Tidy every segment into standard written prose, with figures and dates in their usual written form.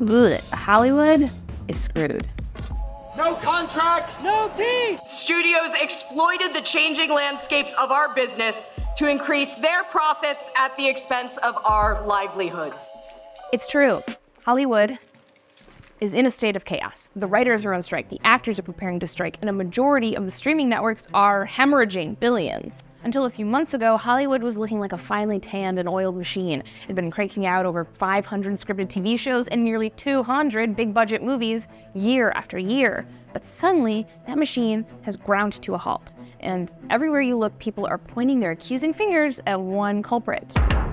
Ugh, Hollywood is screwed. No contract, no peace! Studios exploited the changing landscapes of our business to increase their profits at the expense of our livelihoods. It's true. Hollywood is in a state of chaos. The writers are on strike, the actors are preparing to strike, and a majority of the streaming networks are hemorrhaging billions. Until a few months ago, Hollywood was looking like a finely tanned and oiled machine. It had been cranking out over 500 scripted TV shows and nearly 200 big-budget movies year after year. But suddenly, that machine has ground to a halt. And everywhere you look, people are pointing their accusing fingers at one culprit: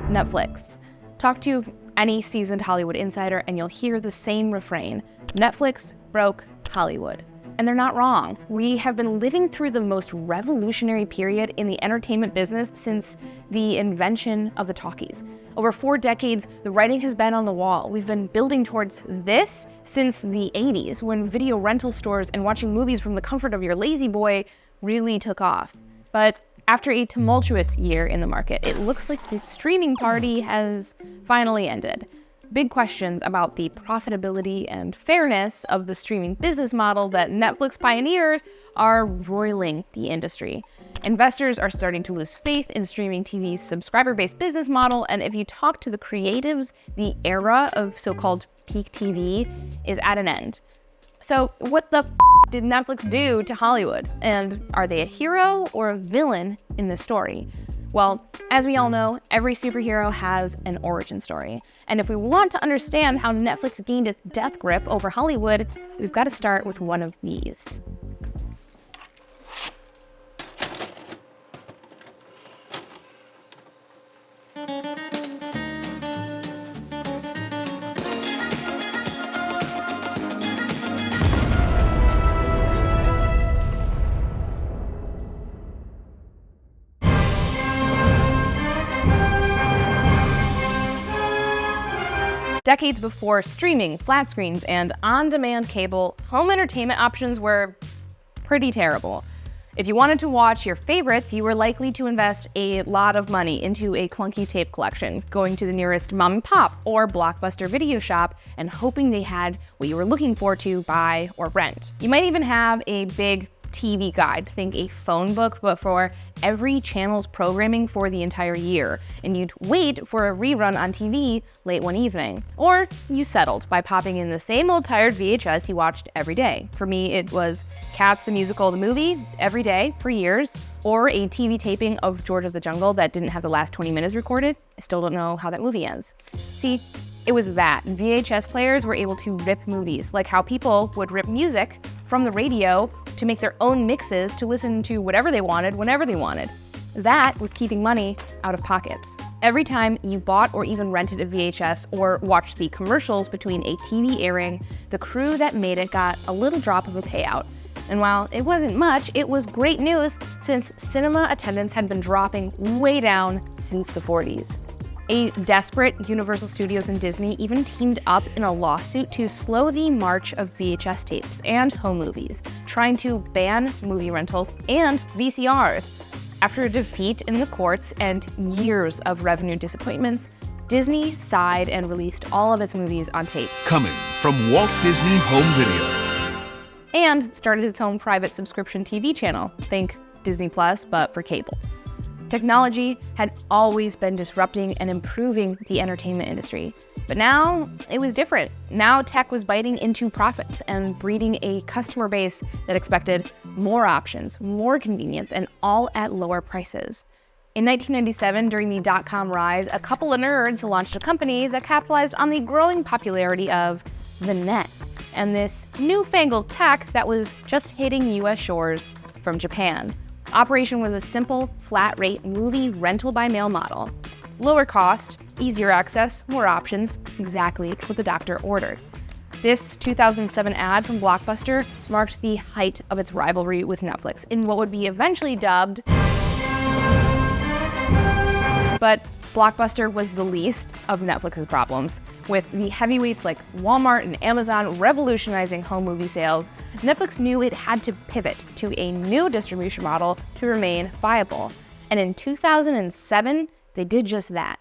Netflix. Talk to any seasoned Hollywood insider and you'll hear the same refrain: Netflix broke Hollywood. And they're not wrong. We have been living through the most revolutionary period in the entertainment business since the invention of the talkies. Over 4 decades, the writing has been on the wall. We've been building towards this since the 80s, when video rental stores and watching movies from the comfort of your lazy boy really took off. But after a tumultuous year in the market, it looks like the streaming party has finally ended. Big questions about the profitability and fairness of the streaming business model that Netflix pioneered are roiling the industry. Investors are starting to lose faith in streaming TV's subscriber-based business model, and if you talk to the creatives, the era of so-called peak TV is at an end. So what the did Netflix do to Hollywood? And are they a hero or a villain in this story? Well, as we all know, every superhero has an origin story. And if we want to understand how Netflix gained its death grip over Hollywood, we've got to start with one of these. Decades before streaming, flat screens, and on-demand cable, home entertainment options were pretty terrible. If you wanted to watch your favorites, you were likely to invest a lot of money into a clunky tape collection, going to the nearest mom and pop or Blockbuster video shop and hoping they had what you were looking for to buy or rent. You might even have a big TV guide, think a phone book, but for every channel's programming for the entire year, and you'd wait for a rerun on TV late one evening. Or you settled by popping in the same old tired VHS you watched every day. For me, it was Cats the Musical, the movie, every day for years, or a TV taping of George of the Jungle that didn't have the last 20 minutes recorded. I still don't know how that movie ends. See, it was that. VHS players were able to rip movies, like how people would rip music from the radio to make their own mixes to listen to whatever they wanted, whenever they wanted. That was keeping money out of pockets. Every time you bought or even rented a VHS or watched the commercials between a TV airing, the crew that made it got a little drop of a payout. And while it wasn't much, it was great news since cinema attendance had been dropping way down since the 40s. A desperate Universal Studios and Disney even teamed up in a lawsuit to slow the march of VHS tapes and home movies, trying to ban movie rentals and VCRs. After a defeat in the courts and years of revenue disappointments, Disney sighed and released all of its movies on tape. Coming from Walt Disney Home Video. And started its own private subscription TV channel, think Disney Plus, but for cable. Technology had always been disrupting and improving the entertainment industry, but now it was different. Now tech was biting into profits and breeding a customer base that expected more options, more convenience, and all at lower prices. In 1997, during the dot-com rise, a couple of nerds launched a company that capitalized on the growing popularity of the net and this newfangled tech that was just hitting US shores from Japan. Operation was a simple, flat-rate movie rental by mail model. Lower cost, easier access, more options, exactly what the doctor ordered. This 2007 ad from Blockbuster marked the height of its rivalry with Netflix in what would be eventually dubbed, but Blockbuster was the least of Netflix's problems. With the heavyweights like Walmart and Amazon revolutionizing home movie sales, Netflix knew it had to pivot to a new distribution model to remain viable. And in 2007, they did just that.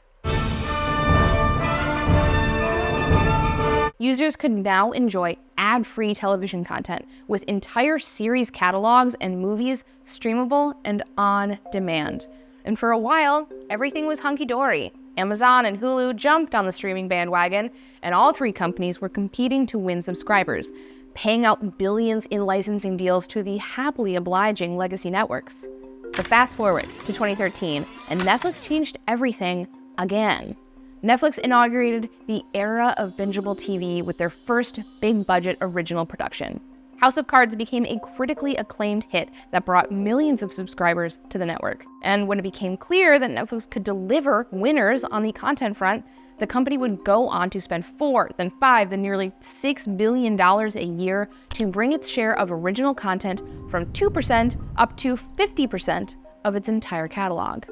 users could now enjoy ad-free television content with entire series catalogs and movies streamable and on demand. And for a while, everything was hunky-dory. Amazon and Hulu jumped on the streaming bandwagon, and all three companies were competing to win subscribers, paying out billions in licensing deals to the happily obliging legacy networks. But fast forward to 2013, and Netflix changed everything again. Netflix inaugurated the era of bingeable TV with their first big-budget original production. House of Cards became a critically acclaimed hit that brought millions of subscribers to the network. And when it became clear that Netflix could deliver winners on the content front, the company would go on to spend $4, then $5, then nearly $6 billion a year to bring its share of original content from 2% up to 50% of its entire catalog.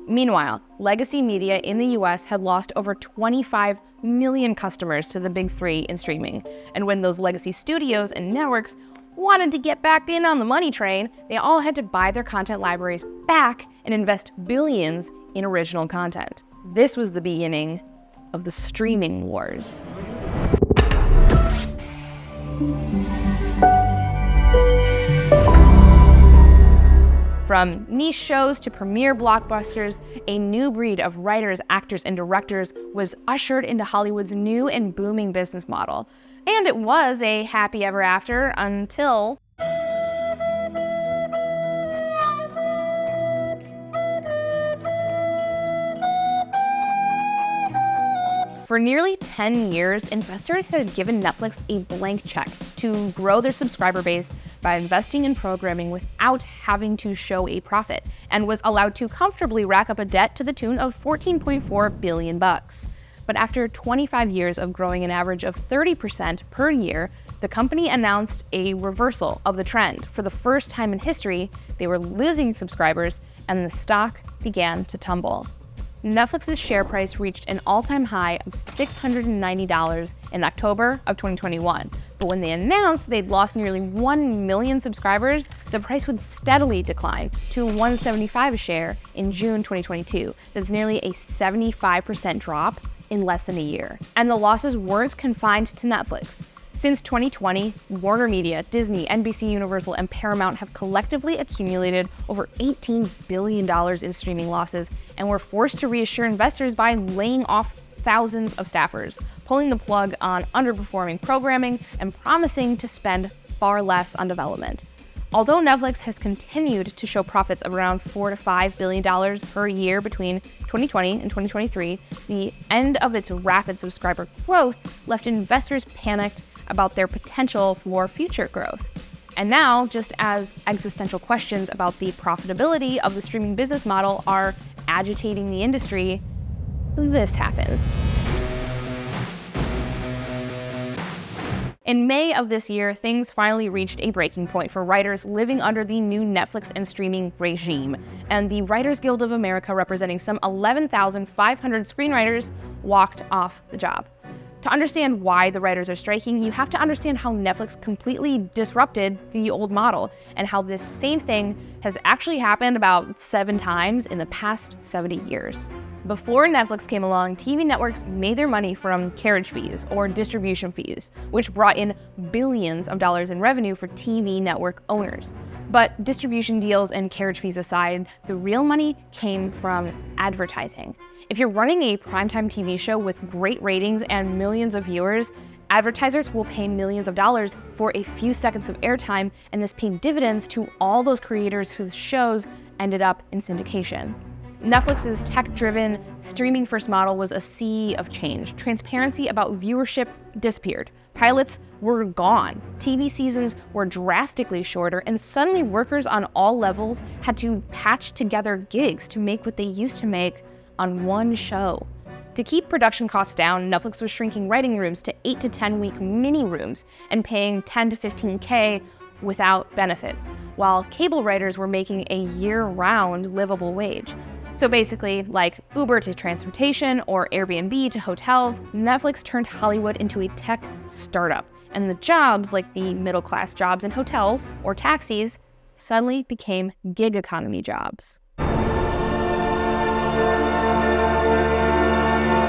Meanwhile, legacy media in the US had lost over 25 million customers to the big three in streaming. And when those legacy studios and networks wanted to get back in on the money train, they all had to buy their content libraries back and invest billions in original content. This was the beginning of the streaming wars. From niche shows to premiere blockbusters, a new breed of writers, actors, and directors was ushered into Hollywood's new and booming business model. And it was a happy ever after until... For nearly 10 years, investors had given Netflix a blank check to grow their subscriber base by investing in programming without having to show a profit, and was allowed to comfortably rack up a debt to the tune of $14.4 billion. But after 25 years of growing an average of 30% per year, the company announced a reversal of the trend. For the first time in history, they were losing subscribers, and the stock began to tumble. Netflix's share price reached an all-time high of $690 in October of 2021. But when they announced they'd lost nearly 1 million subscribers, the price would steadily decline to $175 a share in June 2022. That's nearly a 75% drop in less than a year. And the losses weren't confined to Netflix. Since 2020, Warner Media, Disney, NBC Universal, and Paramount have collectively accumulated over $18 billion in streaming losses and were forced to reassure investors by laying off thousands of staffers, pulling the plug on underperforming programming, and promising to spend far less on development. Although Netflix has continued to show profits of around $4 to $5 billion per year between 2020 and 2023, the end of its rapid subscriber growth left investors panicked about their potential for future growth. And now, just as existential questions about the profitability of the streaming business model are agitating the industry, this happens. In May of this year, things finally reached a breaking point for writers living under the new Netflix and streaming regime, and the Writers Guild of America, representing some 11,500 screenwriters, walked off the job. To understand why the writers are striking, you have to understand how Netflix completely disrupted the old model, and how this same thing has actually happened about 7 times in the past 70 years. Before Netflix came along, TV networks made their money from carriage fees or distribution fees, which brought in billions of dollars in revenue for TV network owners. But distribution deals and carriage fees aside, the real money came from advertising. If you're running a primetime TV show with great ratings and millions of viewers, advertisers will pay millions of dollars for a few seconds of airtime, and this paid dividends to all those creators whose shows ended up in syndication. Netflix's tech-driven, streaming-first model was a sea of change. Transparency about viewership disappeared. Pilots were gone. TV seasons were drastically shorter, and suddenly workers on all levels had to patch together gigs to make what they used to make on one show. To keep production costs down, Netflix was shrinking writing rooms to 8 to 10 week mini rooms and paying $10 to $15K without benefits, while cable writers were making a year-round livable wage. So basically, like Uber to transportation or Airbnb to hotels, Netflix turned Hollywood into a tech startup, and the jobs, like the middle-class jobs in hotels or taxis, suddenly became gig economy jobs.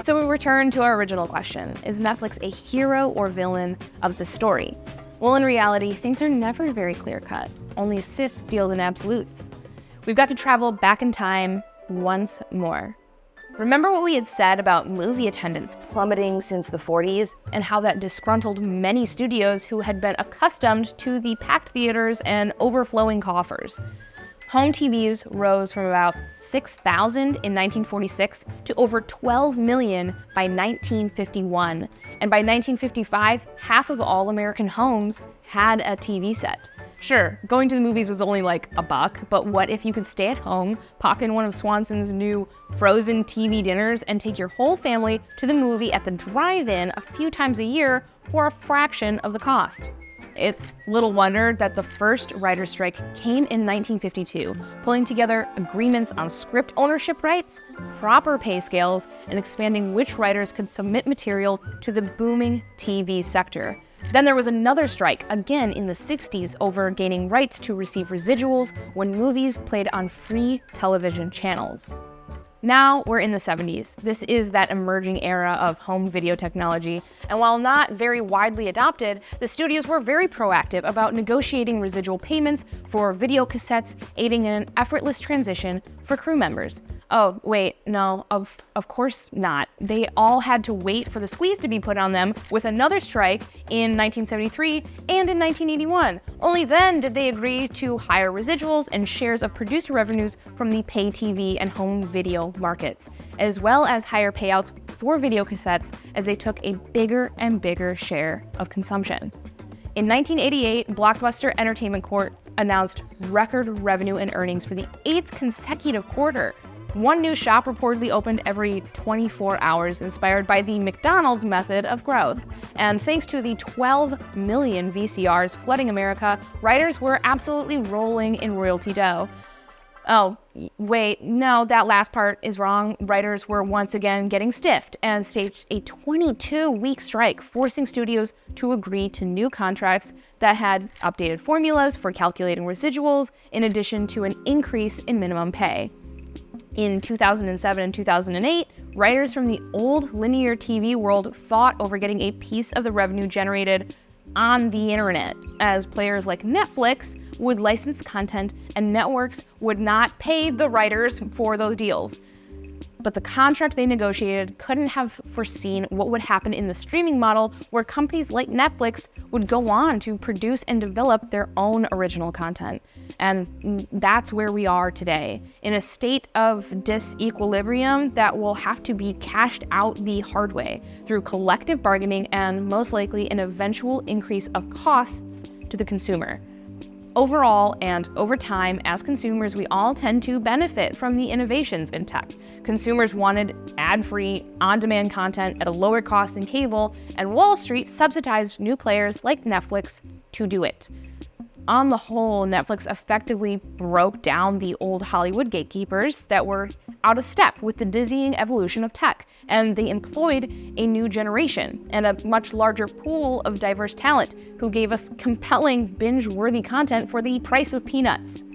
So we were return to our original question, is Netflix a hero or villain of the story? Well, in reality, things are never very clear-cut. Only Sith deals in absolutes. We've got to travel back in time once more. Remember what we had said about movie attendance plummeting since the 40s, and how that disgruntled many studios who had been accustomed to the packed theaters and overflowing coffers. Home TVs rose from about 6,000 in 1946 to over 12 million by 1951. And by 1955, half of all American homes had a TV set. Sure, going to the movies was only like $1, but what if you could stay at home, pop in one of Swanson's new frozen TV dinners, and take your whole family to the movie at the drive-in a few times a year for a fraction of the cost? It's little wonder that the first writer's strike came in 1952, pulling together agreements on script ownership rights, proper pay scales, and expanding which writers could submit material to the booming TV sector. Then there was another strike, again in the 60s, over gaining rights to receive residuals when movies played on free television channels. Now we're in the 70s. This is that emerging era of home video technology, and while not very widely adopted, the studios were very proactive about negotiating residual payments for video cassettes, aiding in an effortless transition for crew members. Oh, wait, no, of course not. They all had to wait for the squeeze to be put on them with another strike in 1973 and in 1981. Only then did they agree to higher residuals and shares of producer revenues from the pay TV and home video markets, as well as higher payouts for video cassettes as they took a bigger and bigger share of consumption. In 1988, Blockbuster Entertainment Corp announced record revenue and earnings for the 8th consecutive quarter. One new shop reportedly opened every 24 hours, inspired by the McDonald's method of growth. And thanks to the 12 million VCRs flooding America, writers were absolutely rolling in royalty dough. Oh, wait, no, that last part is wrong. Writers were once again getting stiffed and staged a 22-week strike, forcing studios to agree to new contracts that had updated formulas for calculating residuals, in addition to an increase in minimum pay. In 2007 and 2008, writers from the old linear TV world fought over getting a piece of the revenue generated on the internet, as players like Netflix would license content and networks would not pay the writers for those deals. But the contract they negotiated couldn't have foreseen what would happen in the streaming model, where companies like Netflix would go on to produce and develop their own original content. And that's where we are today, in a state of disequilibrium that will have to be cashed out the hard way through collective bargaining and most likely an eventual increase of costs to the consumer. Overall, and over time, as consumers, we all tend to benefit from the innovations in tech. Consumers wanted ad-free, on-demand content at a lower cost than cable, and Wall Street subsidized new players like Netflix to do it. On the whole, Netflix effectively broke down the old Hollywood gatekeepers that were out of step with the dizzying evolution of tech, and they employed a new generation and a much larger pool of diverse talent who gave us compelling, binge-worthy content for the price of peanuts.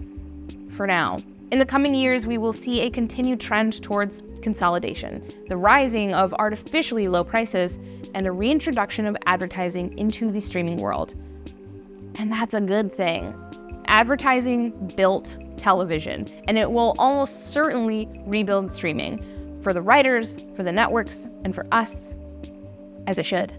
For now. In the coming years, we will see a continued trend towards consolidation, the rising of artificially low prices, and a reintroduction of advertising into the streaming world. And that's a good thing. Advertising built television, and it will almost certainly rebuild streaming for the writers, for the networks, and for us, as it should.